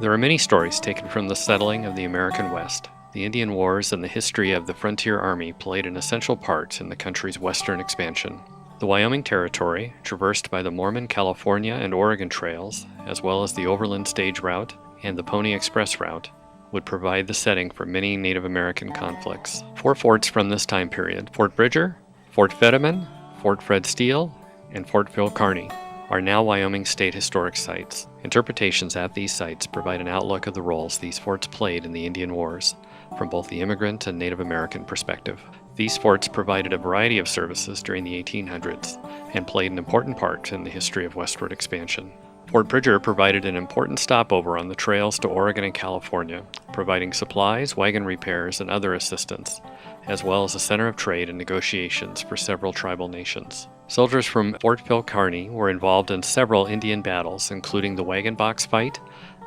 There are many stories taken from the settling of the American West. The Indian Wars and the history of the Frontier Army played an essential part in the country's western expansion. The Wyoming Territory, traversed by the Mormon, California, and Oregon trails, as well as the Overland Stage Route and the Pony Express Route, would provide the setting for many Native American conflicts. 4 forts from this time period, Fort Bridger, Fort Fetterman, Fort Fred Steele, and Fort Phil Kearny, are now Wyoming State Historic Sites. Interpretations at these sites provide an outlook of the roles these forts played in the Indian Wars, from both the immigrant and Native American perspective. These forts provided a variety of services during the 1800s and played an important part in the history of westward expansion. Fort Bridger provided an important stopover on the trails to Oregon and California, providing supplies, wagon repairs, and other assistance, as well as a center of trade and negotiations for several tribal nations. Soldiers from Fort Phil Kearny were involved in several Indian battles, including the Wagon Box Fight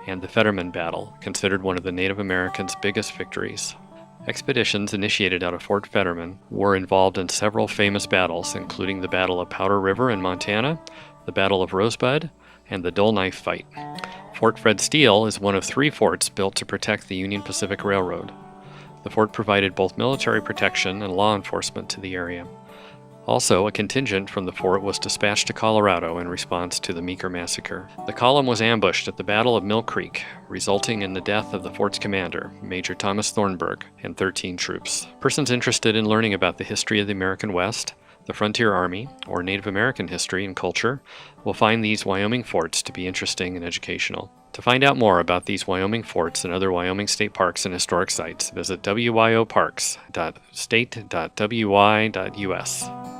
and the Fetterman Battle, considered one of the Native Americans' biggest victories. Expeditions initiated out of Fort Fetterman were involved in several famous battles, including the Battle of Powder River in Montana, the Battle of Rosebud, and the Dull Knife Fight. Fort Fred Steele is one of 3 forts built to protect the Union Pacific Railroad. The fort provided both military protection and law enforcement to the area. Also, a contingent from the fort was dispatched to Colorado in response to the Meeker Massacre. The column was ambushed at the Battle of Mill Creek, resulting in the death of the fort's commander, Major Thomas Thornburg, and 13 troops. Persons interested in learning about the history of the American West, the Frontier Army, or Native American history and culture will find these Wyoming forts to be interesting and educational. To find out more about these Wyoming forts and other Wyoming state parks and historic sites, visit wyoparks.state.wy.us.